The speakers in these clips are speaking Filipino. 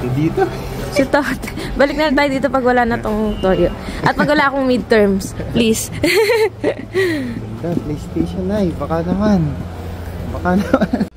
Dito. Si Tote. Balik na tayo dito pag wala na tong Toyo. At pag wala akong midterms. Please. PlayStation na eh. Baka naman. Baka naman.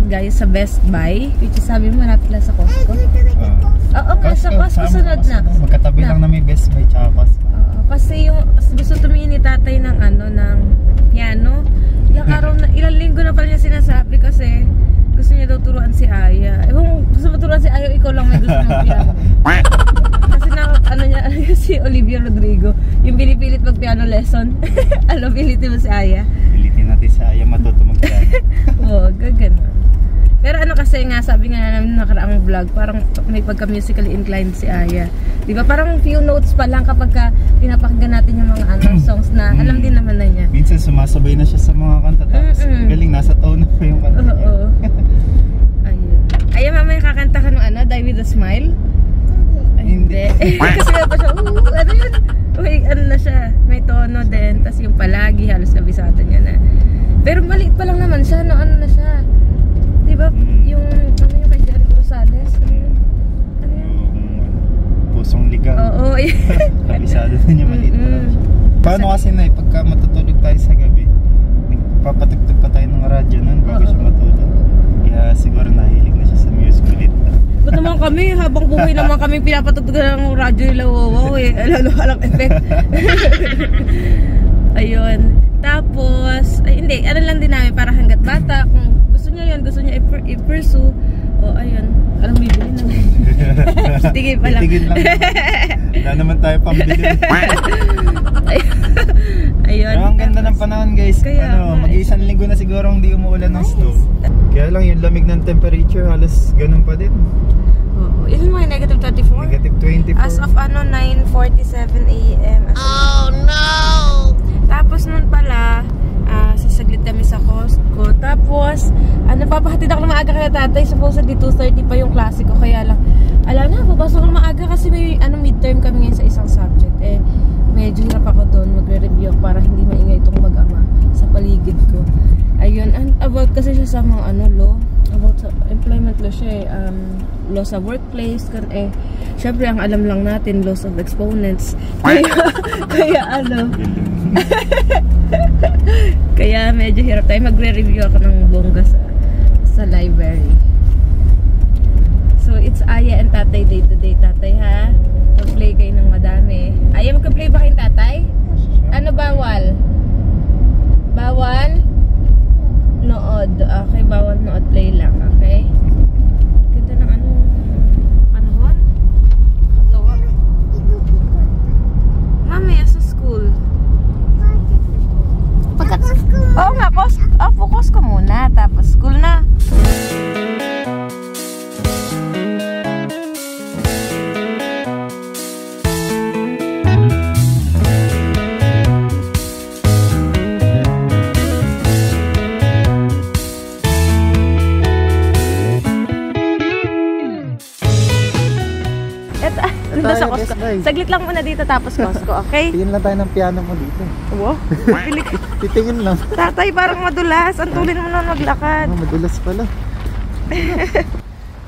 Guys, sa Best Buy, which is sabi mo malapit lang sa Costco. Oo nga, sa Costco sunod na. Magkatabi lang na may Best Buy tsaka Costco. Kasi yung gusto tumingin ni tatay ng ano, ng piano. Ilang linggo na pala niya sinasabi kasi gusto niya daw turuan si Aya. Kung gusto mo turuan si Aya, ikaw lang may gusto ng piano. Kasi na, ano niya, si Olivia Rodrigo, yung pinipilit mag-piano lesson. Alam, pilitin mo si Aya. Pilitin natin si Aya matuto mag-piano. Oo, gagano. Pero ano kasi nga, sabi nga namin nakaraang vlog, parang may pagka-musically inclined si Aya. Di ba? Parang few notes pa lang kapag pinapakinggan natin yung mga songs na alam din naman na niya. Minsan sumasabay na siya sa mga kanta tapos galing nasa tone na pa yung kanta niya. Oo. Ayun. Ayun, mamaya kakanta ka ng Die With A Smile? Ay, hindi. Kasi pa siya, ano yun? Uy, ano na siya, may tono din. Tapos yung palagi, halos nabisado niya na. Pero maliit pa lang naman siya, no? Ano na siya? Diba, yung kay Jericho Rosales? Ano yun? Pusong ligaw. Oo. Kabisado na niya maliit pa lang siya. Paano kasi na pagka matutulog tayo sa gabi, papatugtog pa tayo ng radyo nun bago siya matulog. Kaya siguro nahilig na siya sa music ulit. Ba't naman kami, habang buhay naman kami pinapatugtog ng radyo nila, wow eh. Lalo walang effect. Ayun. Tapos, ay, hindi, ano lang din namin para hanggat bata, kung gusto niya i-pursue, o ayun, alam bibili na. Tigil pa lang. Tigil lang. Wala naman tayo pambili. Ayun. Pero ang ganda ng panahon guys. Kaya, mag-iisang linggo na siguro hindi umuulan ng snow. Kaya lang yung lamig ng temperature, halos ganun pa din. Oo. Ilan mo yung negative 24? Negative 24. As of 9:47 AM. Oh no! Tapos nun pala, sasaglit kami sa Costco. Tapos, papahatid ako ng maaga kay tatay. Supposedly 2:30 pa yung klase ko. Kaya lang, alam na, papasok ako maaga kasi may midterm kami ngayon sa isang subject. Medyo hirap ako doon magre-review para hindi maingay itong mag-ama sa paligid ko. Ayun, about kasi siya sa mga law. About sa employment law siya law sa workplace. Syempre, ang alam lang natin, laws of exponents. Kaya medyo hirap tayo. Magre-review ako ng bongga sa library. So, it's Aya and Tatay day to day. Tatay ha? Mag-play kayo ng madami. Aya, magka-play ba kayong tatay? Ano bawal? Bawal? Nood. Okay, bawal nood. Play lang. Okay? Ganda ng panahon? Katawa. Mamaya sa school. Oo nga, focus ko muna. Tapos school na. Sa Costco. Saglit lang muna dito tapos Costco, okay? Tingin lang tayo ng piano mo dito. Wow. Titingin lang. Tatay, parang madulas. Ang tulin mo na maglakad. Madulas pala.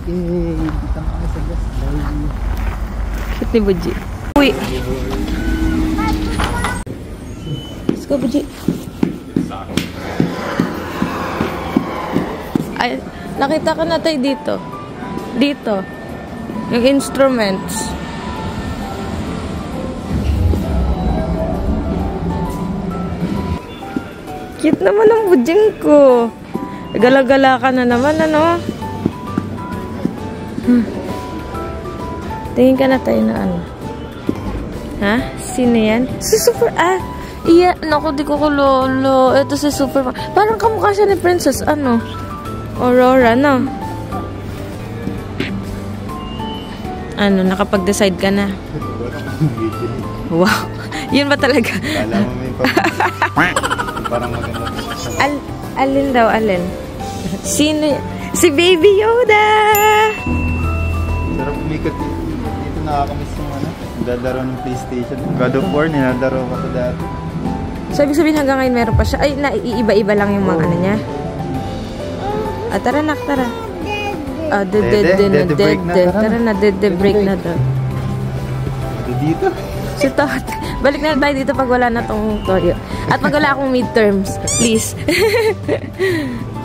Dito na kami sa Best Buy. Cute ni Buji. Uy. Let's go, Buji. Ay, nakita ka na tayo dito. Dito. Yung instruments. Cute naman ang buding ko. Gala-gala ka na naman, ano? Tingin ka na tayo na ano. Ha? Sino yan? Si Super... iya. Naku, di ko kulolo. Ito si Super... Parang kamukha siya ni Princess, ano? Aurora, no? Ano, nakapag-decide ka na? Wow. Yun ba talaga? Kala mo may parang maganda. Alin daw, alin? Sino? Si Baby Yoda! Sarap umikat dito. Dito nakakamiss yung ano. Dadaro ng PlayStation. God of War, ninadaro ka pa dati. So, ibig sabihin hanggang ngayon meron pa siya. Ay, naiiba-iba lang yung mga ano niya. Tara nak, tara. Dead. Tara na, dead break na daw. Dito? Si Tot. Balik na tayo dito pag wala na tong Toyo. At pag wala akong midterms. Please.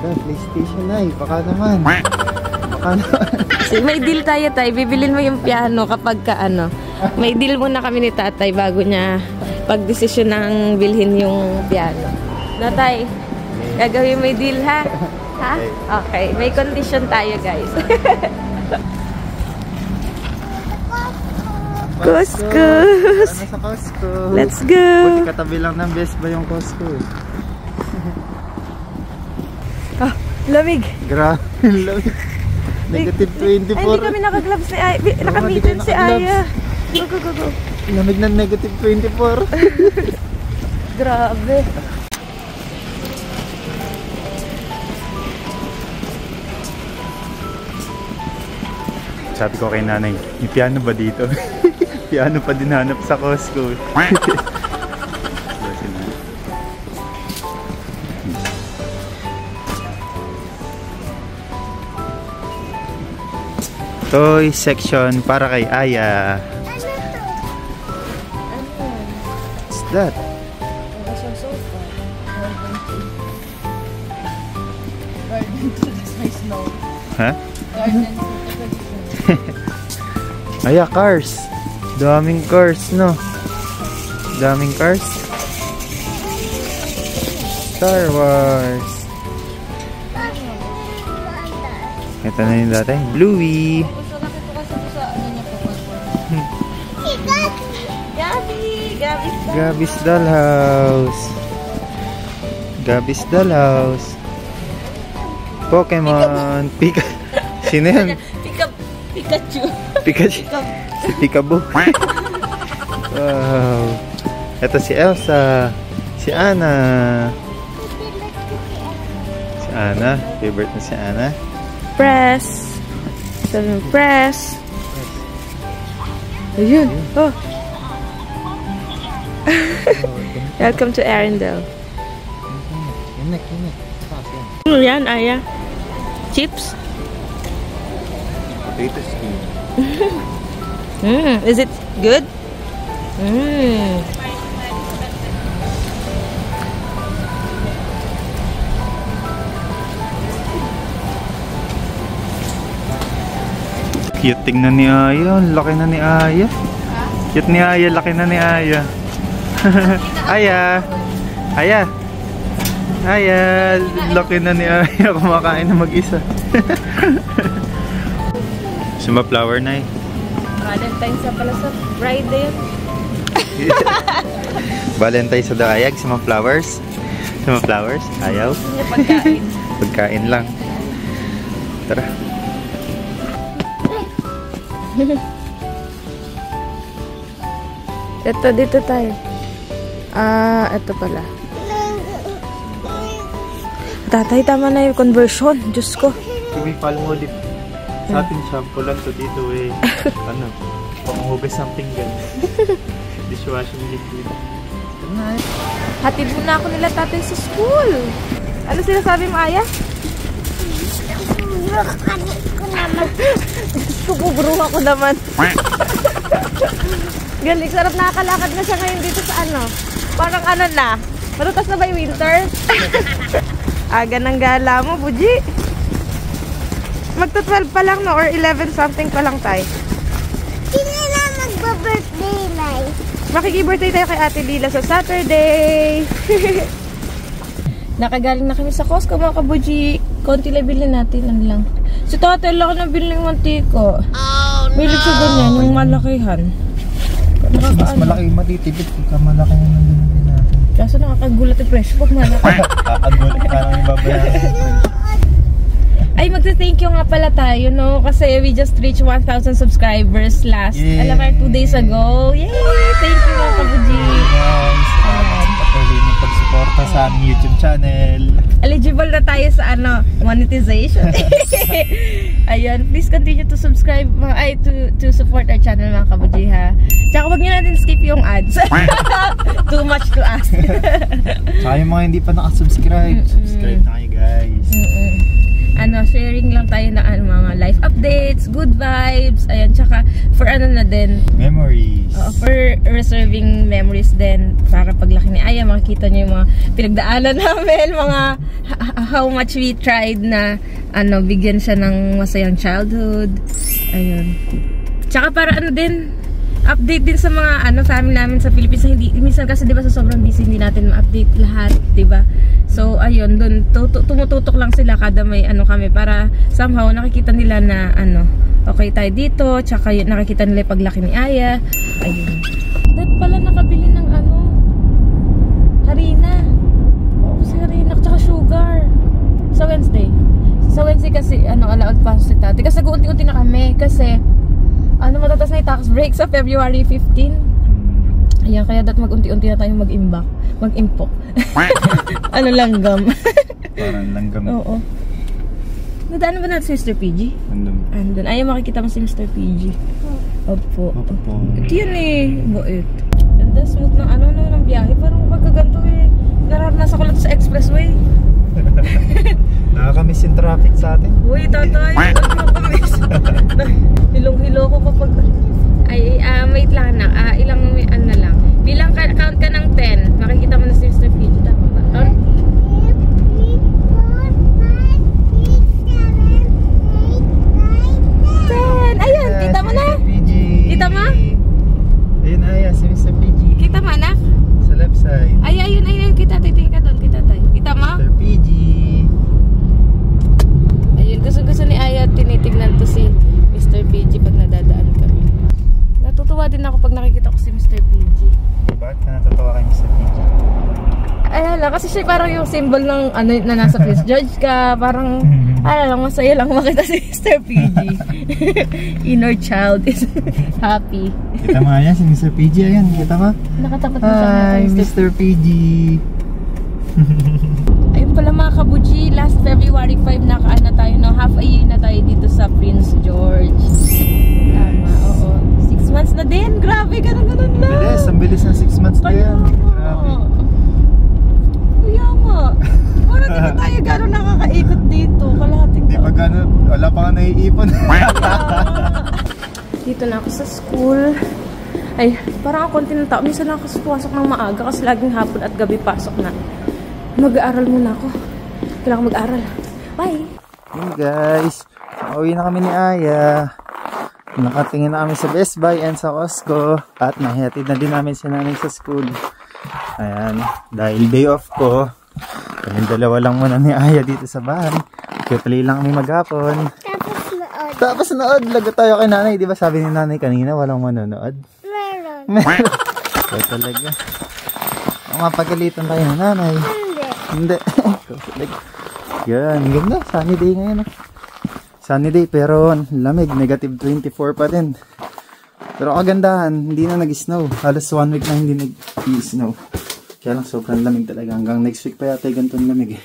PlayStation na eh. Baka naman. May deal tayo, tay. Bibilin mo yung piano kapag ka ano. May deal muna kami ni tatay bago niya pag-desisyon ng bilhin yung piano. No, tay? Gagawin may deal, ha? Ha? Okay. May condition tayo, guys. Costco! Sa Costco. Let's go! Buti katabi lang ng Best Buy yung Costco eh. Lamig! Grabe, lamig. Negative 24. Ay, hindi kami naka-gloves ni Aya. Naka-medium si Aya. Go. Lamig ng negative 24. Grabe. Sabi ko kay nanay, may piano ba dito? Piano pa din hanap sa Costco. Toy section para kay Aya. What's that? Huh? Aya, cars. Daming cars, no? Daming cars. Star Wars. Ito na yung dati. Bluey. Gabby's Dollhouse. Gabby's Dollhouse. Pokemon. Sino yan? Pikachu. Pikachu. Si Peekaboo. Wow. Ito si Elsa. Si Anna. Si Anna. Favorite na si Anna. Press. Sabi mo, press. Ayun. Oh. Welcome to Arendelle. Ano yan, Aya? Chips? Potato skin. Is it good? Cute tingnan ni Aya. Laki na ni Aya. Cute ni Aya. Laki na ni Aya. Aya. Aya. Aya. Laki na ni Aya. Kumakain na mag-isa. Suma flower na eh. Valentine's sa pala sa Friday. Valentine's sa daayag. Suma flowers. Suma flowers. Ayaw. Pagkain. Pagkain lang. Tara. Ito, dito tayo. Ito pala. Tatay, tama na yung conversion. Diyos ko. May Palmolive. Sa atin shampoo lang to dito eh. Ano? Panghugas ng pinggan. Dishwashing liquid. Hatid muna ako nila tatay sa school. Ano sinasabi mo, Aya? Bubruha ko naman. Galing, sarap nakakalakad na siya ngayon dito sa ano. Parang ano na. Marutas na ba yung winter? Aga ng gala mo, Buji. Magto-12 pa lang, no? Or 11 something pa lang tayo. Sino na magba-birthday life? Makiki-birthday tayo kay Ate Lila sa Saturday. Nakagaling na kami sa Costco, mga kabuji. Konti lang bilhin natin, ano lang. Si Tate, laki na bilhin ng mantiko. Oh, no! Mahilig sa ganyan, yung malakihan. Mas malaki yung matitipid pagka malaki yung binili natin. Kaso nakakagulat yung presyo pag malaki. Kakagulat ka lang yung babayaran yung presyo. Ay, magta-thank you nga pala tayo, no? Kasi we just reached 1,000 subscribers last, 2 days ago. Yay! Thank you mga kabuji. Guys, patuloy yung pagsuporta sa aming YouTube channel. Eligible na tayo sa monetization. Ayun, please continue to subscribe, to support our channel mga kabuji, ha. Tsaka wag nyo natin skip yung ads. Too much to ask. Tsaka yung mga hindi pa nakasubscribe, subscribe na kayo guys. Sharing lang tayo ng mga life updates, good vibes, ayan, tsaka for na din, memories. For reserving memories din, para paglaki ni Aya, makikita niyo yung mga pinagdaanan namin, mga how much we tried na, bigyan siya ng masayang childhood, ayun. Tsaka para din, update din sa mga family namin sa Philippines na hindi, minsan kasi diba sa sobrang busy hindi natin ma-update lahat, diba? So ayun, dun tumututok lang sila kada may kami para somehow nakikita nila na okay tayo dito, tsaka nakikita nila yung paglaki ni Aya. Ayun. Dad pala nakabili ng harina. Oo, si harina tsaka sugar. Sa Wednesday. Sa Wednesday kasi allowed pa si Tati. Kasi unti-unti na kami kasi matatas na yung tax break sa February 15. Ayan, kaya mag-unti-unti na tayo mag-impok. Langgam. Parang langgam. Oo. Nadaan ba natin si Mr. PG? Andun. Ayaw makikita mo si Mr. PG. Opo. Ito yun Boit. Ganda, smooth ng ng biyahe. Parang pagkaganto nararanasan ko lang sa expressway. Nakakamiss yung traffic sa atin. Uy, tatay. Nakakamiss. Hilong-hilo ko kapag... wait lang na. Ilang na lang. Bilang count ka ng 10. Makikita mo na si Mr. PG. Tama ba? Count? 10. Ayun, kita mo na. Kita mo? Ayun, si Mr. PG. Kita mo, anak? Sa left side. Ayun. Kita doon. Kita mo? Mr. PG. Ayun, gusto ni Aya tinitignan to si Mr. PG pag nadadaan kami. Natutuwa din ako pag nakikita ko si Mr. PG. Bakit ka natutuwa kay Mr. PG? Kasi siya parang yung symbol ng na nasa Prince George ka. Parang, masaya lang makita si Mr. PG. Inner child is happy. Kita mo yan si Mr. PG. Ayan, kita mo? Nakatapat mo siya. Hi, Mr. PG. Ayun pala mga kabuji, last February 5 tayo na half a year na tayo dito sa Prince George. Tama, oo. 6 months na din. Grabe, ganun na. Ang bilis ng 6 months na yan. Grabe. Kuya nga. Parang di ba tayo gano'n nakakaikot dito? Kalahating Di pa gano'n. Wala pa nga naiipon. Dito na ako sa school. Ay, parang ako konti ng tao. Minsan lang ako pumasok ng maaga kasi laging hapon at gabi pasok na. Mag-aaral muna ako. Kailangan mag-aaral. Bye! Hey guys, uuwi na kami ni Aya. Nakatingin na kami sa Best Buy and sa Costco. At nahihatid na din namin si nanay sa school. Ayan, dahil day off ko, kaming dalawa lang muna ni Aya dito sa bahay. Play lang kami maghapon. Tapos nood. Lagot tayo kay nanay. Di ba sabi ni nanay kanina walang manonood? Meron. So talaga. Mapagalitan tayo ng nanay. Hindi. Yan, ganda. Sunny day ngayon. Sunny day pero lamig. Negative 24 pa din. Pero kagandahan, hindi na nag-snow. Halos 1 week na hindi nag-snow. Kaya lang sobrang lamig talaga. Hanggang next week pa yata ganitong lamig eh.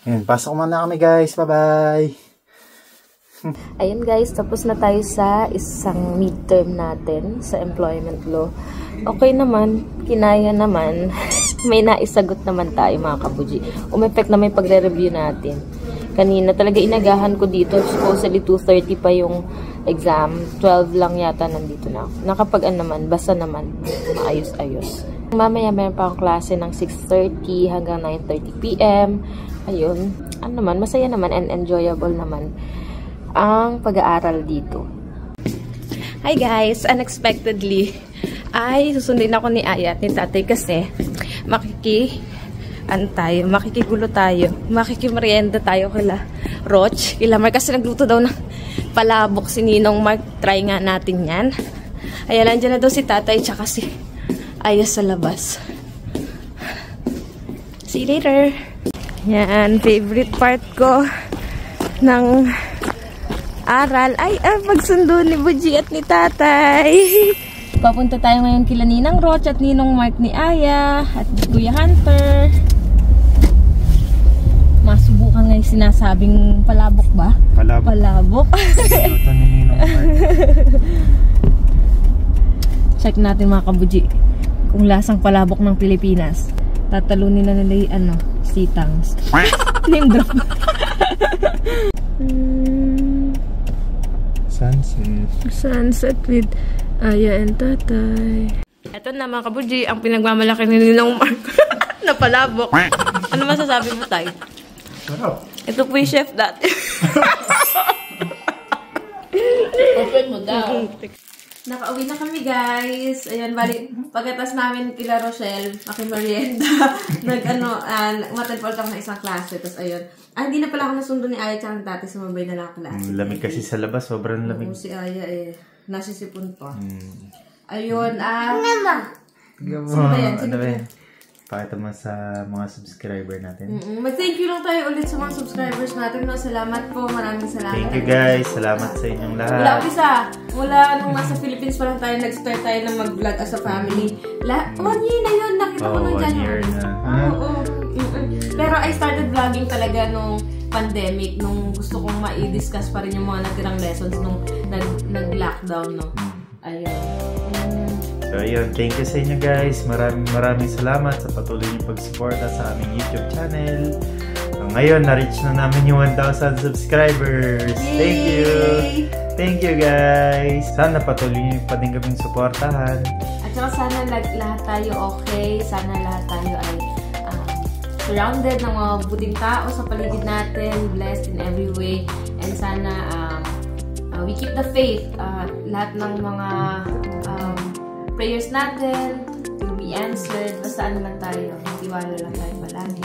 Ayan, pasok muna kami guys. Bye-bye! Ayan guys, tapos na tayo sa isang midterm natin sa employment law. Okay naman, kinaya naman. May naisagot naman tayo mga kabuji. Umepek na may pagre-review natin. Kanina talaga inagahan ko dito. Supposedly 2:30 pa yung exam. 12 lang yata nandito na ako. Nakapag-an naman, basta naman. Maayos-ayos. Mamaya mayroon pa akong klase ng 6:30 hanggang 9:30 PM. Ayun. Naman, masaya naman and enjoyable naman ang pag-aaral dito. Hi guys! Unexpectedly, ay susundin ako ni Aya at ni Tatay kasi makikigulo tayo, makikimerienda tayo kila Roch, kila Mar kasi nagluto daw ng palabok si Ninong Mark. Try nga natin yan. Ayan, nandiyan na daw si tatay tsaka si Aya sa labas. See you later. Yan, favorite part ko ng aral ay pagsundo ni Buji at ni tatay. Papunta tayo ngayon kila Ninang Roch at Ninong Mark ni Aya at Kuya Hunter. Masubukan nga yung sinasabing palabok ba? Palabok. Ito ni Ninong Mark. Check natin mga kabuji kung lasang palabok ng Pilipinas. Tatalunin na nila yung sitangs. Name drop. Sunset with Aya and tatay. Ito na mga kabuji, ang pinagmamalaki ni Ninong Mark na palabok. Ano masasabi mo tayo? Ito po yung chef dati. Open mo daw. Nakauwi na kami guys. Ayan, bali, pagkatas namin kila Rochelle, makimerienda, matagpal ako ng isang klase. Tapos ayun. Hindi na pala ako nasundo ni Aya tsaka dati sumabay na lang ako klase. Lamig kasi sa labas, sobrang lamig. Si Aya nasisipon pa. Ayun, Sino ba yan? Sino ba yan? Pakita mo sa mga subscriber natin. Mag-thank you lang tayo ulit sa mga subscribers natin. No? Salamat po. Maraming salamat. Thank you guys. Salamat sa inyong lahat. Wala mula nung nasa Philippines pa lang tayo nag-start tayo ng mag-vlog as a family. 1 year na yun. Nakita ko nung 1 year na. Pero I started vlogging talaga nung pandemic. Nung gusto kong ma-discuss pa rin yung mga natirang lessons nung nag-lockdown. No? Ayun. So ayun, thank you sa inyo guys. Maraming salamat sa patuloy niyong pag-suporta sa aming YouTube channel. Ngayon, na-reach na namin yung 1,000 subscribers. Yay! Thank you! Thank you guys! Sana patuloy niyo pa din kaming suportahan. At saka sana lahat tayo okay. Sana lahat tayo ay surrounded ng mga buting tao sa paligid natin. Blessed in every way. And sana we keep the faith. Lahat ng mga prayers natin will be answered. Basta ano lang tayo, tiwala lang tayo palagi.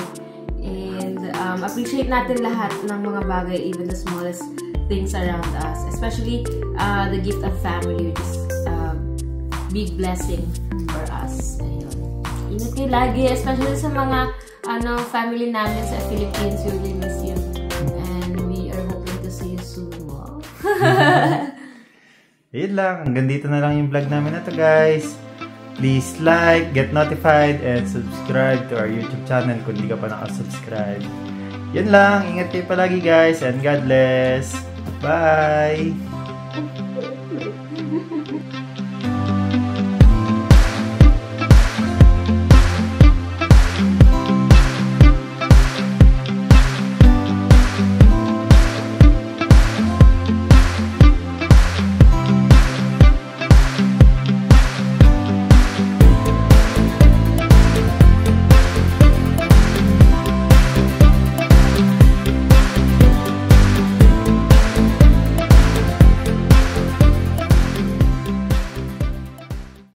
And appreciate natin lahat ng mga bagay, even the smallest things around us. Especially the gift of family, which is big blessing for us. Ayun. Ingat kayo lagi, especially sa mga family namin sa Philippines. We really miss you. And we are hoping to see you soon. Wow. Yun lang. Hanggang dito na lang yung vlog namin na to guys. Please like, get notified, and subscribe to our YouTube channel kung di ka pa nakasubscribe. Yun lang. Ingat kayo palagi guys, and God bless. Bye!